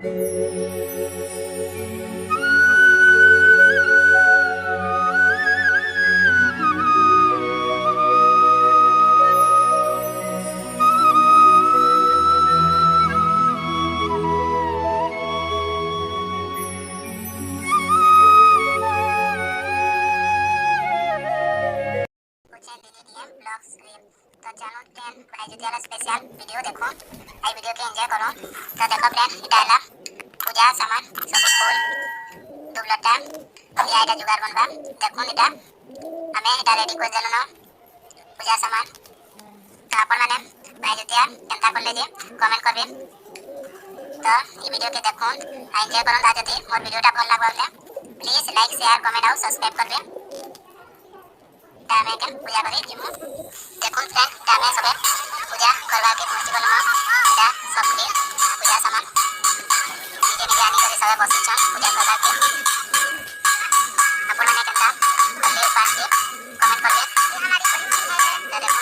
तो चलो friend भाईजुतियाला special video देखो आई वीडियो के एंजॉय करो। तो देखो फ्रेंड इटा है पूजा सामान सब फूल दुबलटा या इटा जुगाड़ बनवा देखो इटा हमें इटा रेडी कर देलो न पूजा सामान। तो आपण माने भाईजुतिया केनता करले जे कमेंट करबे। तो ई वीडियो के देखो एंजॉय करो। जदी मोर वीडियोटा भल लागले प्लीज लाइक शेयर कमेंट और सब्सक्राइब करबे। तामे के पूजा करी जिमु देखो फ्रेंड तामे सबे पूजा करवा के पहुंची गलो इटा सबके पूजा सामान नीचे में आनी करे सबे बसिछ पूजा करवा के आपण माने केनता करले पास के कमेंट करबे। तो देखो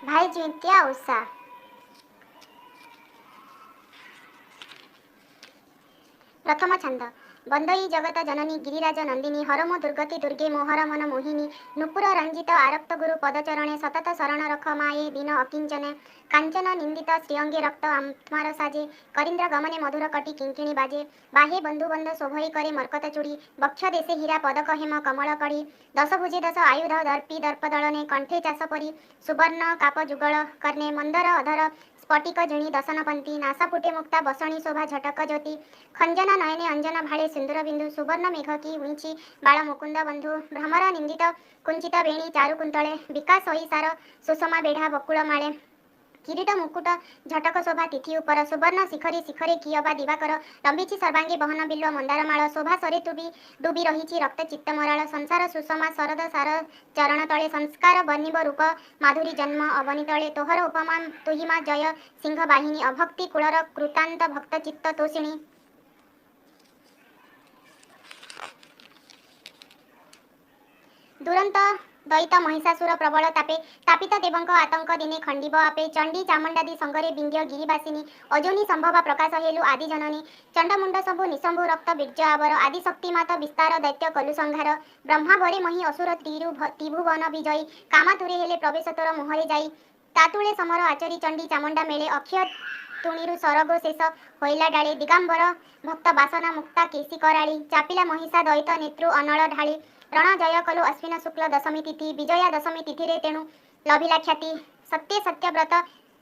भाईजुतिया उत्साह प्रथम छंद बंदई जगत जननी गिरिराज नंदिनी हरम दुर्गति दुर्गे मोहर मन मोहिनी नुपुर रंजित आरक्त गुरु पदचरणे सतत शरण रख माये दीन अकिंचने कांचन निंदित श्रीअंगे रक्त आत्मार साजे करीन्द्र गमने मधुर कटी किंकिणी बाजे बाहे बंधु बंध शोभई करे मरकत चूड़ी बक्ष देशे हीरा पदक हेम कमल कड़ी दश भुजे दश आयुध दर्पी दर्प दलने कंठे चाष परी सुवर्ण काप जुगल कर्णे मंदर अधर स्फटिक झिणी दशनपंथी नासा फुटे मुक्ता बसणी शोभा झटक ज्योति खंजना नयने अंजन भाळे सिंदूर बिंदु सुवर्ण मेघ की उंची बाळ मुकुंद बंधु भ्रमर निंदित कुंचित वेणी चारु कुंतळे विकास होई सार सुषमा बेढा बकुळ माळे किरीट मुकुट झटक शोभा तिथि उपर सुवर्ण शिखरी शिखरे कियबा दिवाकर लंबिची सर्वांगे बहन बिल्व मंदार माळ शोभा सरे डुबी रहिछि रक्त चित्त मराळ संसार सुषमा शरद सार चरण तळे संस्कार बनिब रूप माधुरी जन्म अवनी तळे तोहर उपमा तुहिमा जय सिंह बाहिनी अभक्ति कुळर कृतांत भक्त चित्त तोषिणी दुरंत दैत महिषासुर प्रबल तापे तापित देवंक आतंक दिने खंडिब आपे चंडी चामुंडादी संगरे बिंग्य गिरिबासिनी अजोनी संभव प्रकाश हेलु आदि जननी चंडमुंड सबु निशंभु रक्त बीर्ज आवर आदि शक्ति मात विस्तार दैत्य कलु संहार ब्रह्मा भरे मही असुर त्रिभुवन विजयी कामातुरे हेले प्रवेश तोर मोहरे जाई तातुळे समर आचरी चंडी चामुंडा मेले अक्षय तुणीरु सरग शेष होइला डाळे दिगांबर भक्त बासना मुक्ता केसी कराळी चापिला महिषा दैत नेत्रु अनळ ढाळी रण जय कलु अश्विन शुक्ल दशमी तिथि विजया दशमी तिथि तेणु लभिला ख्याति सत्य सत्यव्रत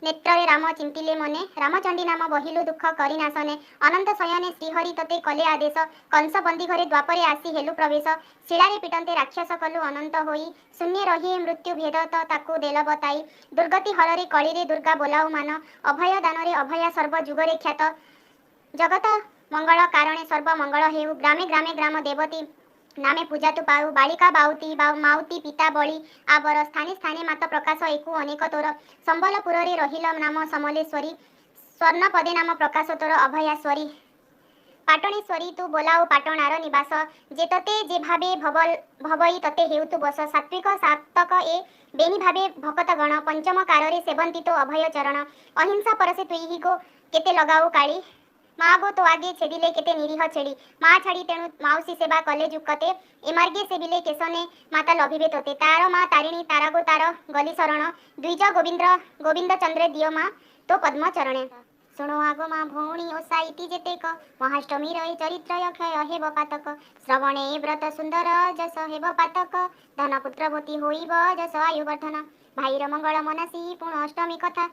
नेत्रे राम चिंतिले मने रामचंडी नाम बहिलु दुख करी नाशने अनंत शयने श्रीहरि तते कले आदेश कंस बंदी घरे द्वापरे आसी हेलु प्रवेश शिलारे पिटंते राक्षस कलु अनंत होई शून्य रही मृत्यु भेदत ताकु देल बताई दुर्गति हररे कलिरे दुर्गा बोलाउ मान अभय दानरे अभया सर्व जुगरे ख्यात जगत मंगल कारणे सर्व मंगल हेउ। ग्रामे ग्रामे ग्राम देवती नामे पूजा तु पाऊ। बालिका बाउती माउती पिता बळी आबर। स्थाने स्थाने मात प्रकाश एकु अनेक तोर। संबलपुररे रहिल नाम समलेश्वरी। स्वर्ण पदे नाम प्रकाश तोर अभयाश्वरी। पाटणेश्वरी तू बोलाऊ पाटणार निवास। जे तते जे भावे भवई तते हेउ तु बस। सात्विक सातक ए बेनी भावे भकत गण। पंचम काररे सेवंती तो अभय चरण। अहिंसा परसे तुई गो केते लगाऊ काली। माँ गो तो आगे छेदिले केते निरीह छेड़ी। माँ छाड़ी तेणु माउसी सेवा कले जुकते। ए मार्गे सेविले केशने माता लभिबे तोते। तार माँ तारिणी तारा गो तार गली शरण। द्विज गोविंद चंद्रे दियो माँ तो पद्म चरणे। शुणो आगो माँ भौणी ओषा इति जेतेक। महाष्टमी रही चरित्र क्षय हेब पातक। श्रवणे व्रत सुंदर जस हेब पातक। धन पुत्र भूति होइब जस आयुवर्धन। भाईर मंगल मनसी पुण अष्टमी कथा।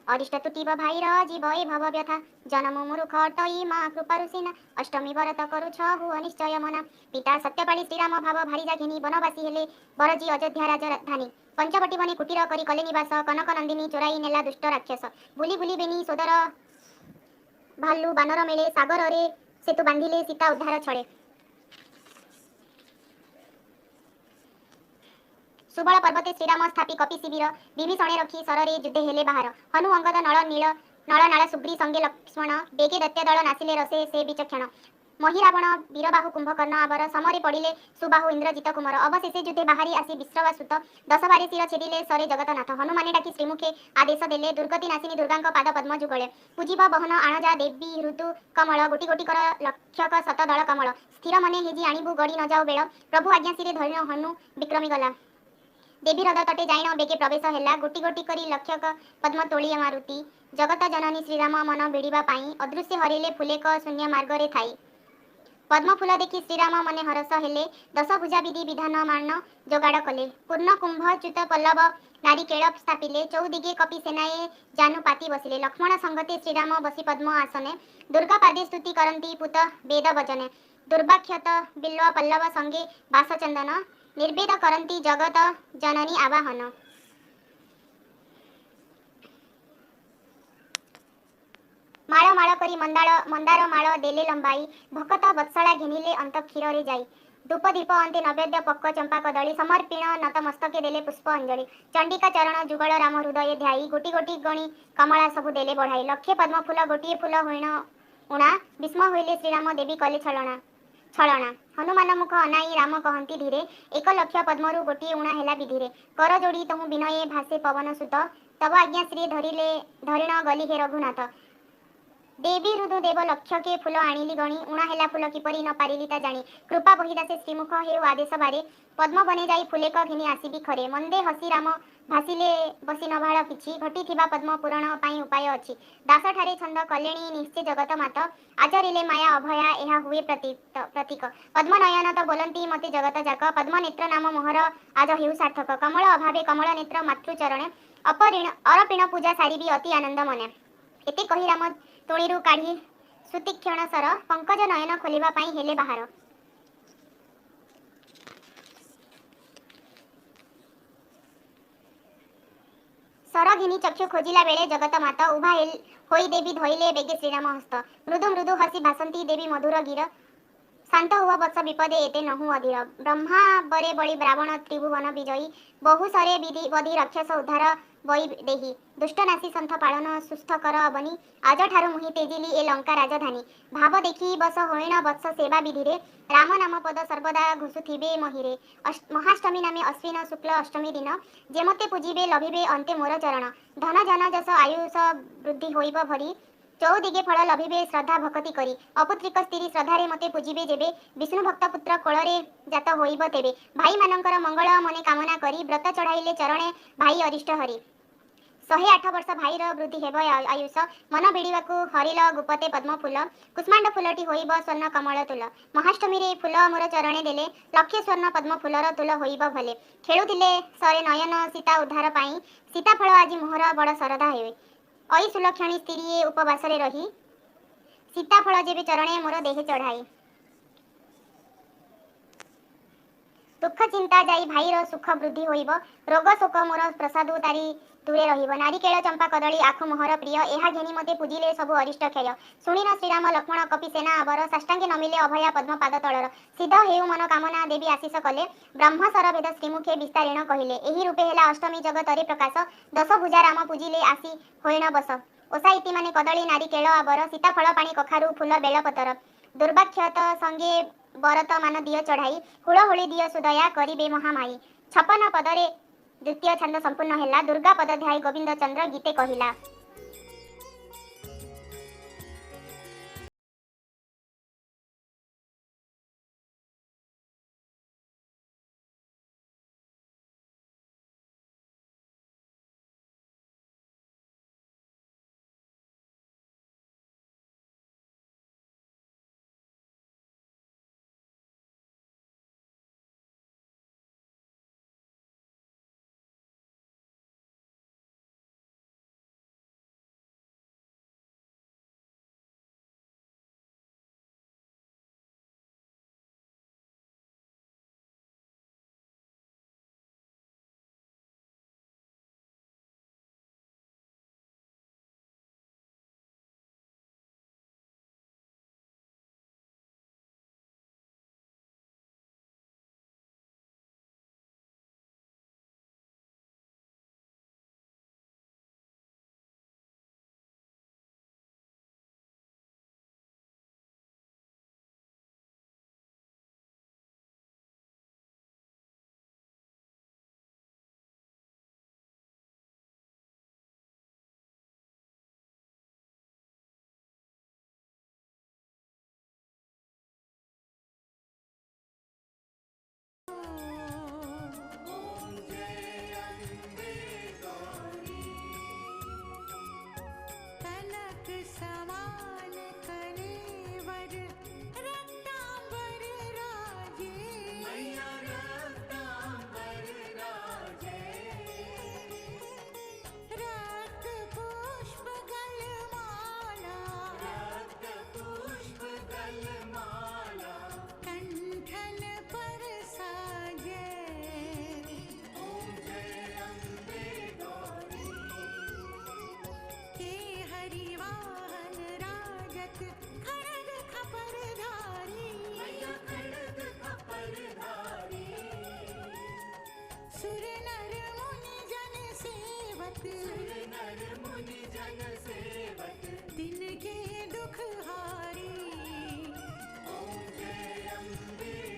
अरिष्ट तुटिब भाईर जीव ए भव व्यथा। जन्म मूर्ख अटई माँ कृपारु सिना। अष्टमी व्रत करू छहु अनिश्चय मना। पिता सत्यपाली श्रीराम भाव भारी जाघिनी वनवासी हेले बरजी अयोध्या राजधानी। पंचवटी बने कुटीर करी कले निवास। कनक नंदिनी चोराई नेला दुष्ट राक्षस। बुली बुली बेनी सोदर भालू बानर मेले। सागर रे सेतु बांधिले सीता उद्धार छड़े। सुबल पर्वते श्रीराम स्थापी कपि शिविर। विभीषणे रखी सରରେ युद्धे हेले बाहर। हनु अंगद नल नाल सुग्री संगे लक्ष्मण। बेगे दैत्य दल नासिले रसे से विचक्षण। महिरावण वीरबाहु कुंभकर्ण आवर। समरे पड़िले सुबाहु इंद्रजित कुमार। अवशेषे युद्धे बाहारी आसी विश्रवासुत। 10 बारी शिर छेदिले सरे जगतनाथ। हनुमाने डाकी श्रीमुखे आदेश देले। दुर्गति नासिनी दुर्गांक पाद पद्म जुगले। पूजिब बहन आणजा देवी ऋतु कमल। गोटी गोटी कर लक्षक शत दल कमल। स्थिर मने हेजी आणिबु गड़ी न जाऊ बेल। प्रभु आज्ञा सिरे धरिण हनु विक्रमी गला। देवी हृदय तटे जाइन बेगे प्रवेश हेला। गोटी गोटी करी लक्षक पद्म तोली मारुति। जगत जननी श्रीराम मन बेड़िबा पाई। अदृश्य हरिले फुलेक शून्य मार्गरे थाई। पद्म फूल देखी श्रीराम मने हरस हेले। 10 भुजा विधि विधान मान जोगाड़ कले। पूर्ण कुंभ च्युत पल्लव नारिकेल स्थापिले। चौदिगे कपि सेनाए जानु पाती बसिले। लक्ष्मण संगते श्रीराम बसी पद्म आसने। दुर्गा पादे स्तुति करंती पुत वेद वचने। दुर्वाक्षत बिल्व पल्लव संगे बास चंदन। निर्वेद करंती जगत जननी आवाहन। माळ माळ करी मंदार माळ देले लंबाई। भकत वत्सला घेनिले अंत क्षीर रे जाई। धूप दीप अंते नैवेद्य पक्क चंपा कदली। समर्पिण नत मस्तके देले पुष्प अंजलि। चंडिका चरण जुगल राम हृदय ध्याई। गोटी गोटी गणी कमला सबु देले बढ़ाई। लक्षे पद्म फूल गोटिए फूल होइण उणा। विस्म होइले श्रीराम देवी कले छलना। हनुमान मुख अनाई राम कहंती धीरे। 1 लक्ष पद्मरु गोटिए उणा हेला विधिरे। कर जोड़ी तमु विनये भासे पवन सुत। तब आज्ञा श्री धरिण गली हे रघुनाथ। देवी हृदु देव लक्ष के फूल आनिली गणी। उणा हेला फूल किपरि न पारिली ता जानी। कृपा बहिदासे श्रीमुख हेउ आदेश बारे। पद्म बने जाई फुलेक घिनी आसीबी खरे। मंदे हसी राम भासिले बसी नभाळ किछि। घटी थिबा पद्म पुराण पाई उपाय अछि। दास ठारे छंद कलेणी निश्चय जगत मात। आचरिले माया अभया एहा हुए प्रतीक। पद्म नयन त बोलंती मते जगत जाक। पद्म नेत्र नाम मोहर आज हेउ सार्थक। कमल अभावे कमल नेत्र मातृ चरणे। अरपिण पूजा सारिबी अति आनंद मने। एते कहि राम तोणीरु काढ़ी सुतीक्षण सर। पंकज नयन खोलिबा पाई हेले बाहर। सर घिनी चक्षु खोजिला बेले जगत माता। उभा होई देवी धोइले बेगे श्रीराम हस्त। मृदु मृदु हसी भासंती देवी मधुर गिर। शांत हुआ वत्स विपदे एते नहु अधीर। ब्रह्मा बरे बड़ी ब्राह्मण त्रिभुवन विजयी। बहु सरे बधी राक्षस उद्धार बई देही। दुष्ट नासी संथ पालन सुस्थ कर अबनी। आज ठारु मुहि तेजिली ए लंका राजधानी। भाव देखी बस होइण वत्स सेवा विधिरे। राम नाम पद सर्वदा घुसुथिबे महिरे। महाष्टमी नामे अश्विन शुक्ल अष्टमी दिन। जेमते पूजिबे लभिबे अंते मोर चरण। धन जन जस आयुष वृद्धि होइब भरी। चौदिगे फल लभिबे श्रद्धा भक्ति करी। अपुत्रिक स्त्री श्रद्धारे मते पूजिबे जेबे। विष्णु भक्त पुत्र कोଳରେ जात होइब तेबे। भाई मानकर मंगल मने कामना करी। व्रत चढ़ाइले चरणे भाई अरिष्ट हरि। 108 वर्ष भाईर वृद्धि हेब आयुष। मन बिड़िबाकु हरिल गुपते पद्म फूल। कुष्मांड फूलटी होइब स्वर्ण कमल तुल। महाष्टमी रे फूल मोर चरणे देले। लक्षे स्वर्ण पद्म फूलर तुल होइब भले। खेलुथिले सरे नयन सीता उद्धार पाई। सीता फल आजि मोहर बड़ सरधा हेवे। अई सुलक्षणी स्त्रीए उपवासरे रही। सीता फल जेबे चरणे मोर देहे चढ़ाई। दुख चिंता जाई भाईर सुख वृद्धि होइब रोग शोक मोर प्रसाद तारी दूरे रहिब नारिकेल चंपा कदली आखु मोहर प्रिय एहा घेनी मते पूजिले सबु अरिष्ट क्षय सुनिन श्रीराम लक्ष्मण कपि सेना आवर साष्टांगे नमिले अभया पद्म पाद तଳର सिद्ध हेउ मन कामना देवी आशीष कले ब्रह्म सर वेद श्रीमुखे विस्तारेण कहिले एही रूपे हेला अष्टमी जगतरे प्रकाश दश भुजा राम पूजिले आसी होइण बस ओसा इति माने कदली नारिकेल आवर सीताफल पानी कखारु फूल बेलपतर दुर्भाग्यत संगे बरत मान दिय चढ़ाई हुड़हुड़ी दिय सुदया करिबे महामाई 56 पदरे द्वितीय छंद संपूर्ण हेला दुर्गा पद ध्याय गोविंद चंद्र गीते कहिला। दिन के दुख हारी ओम जय अम्बे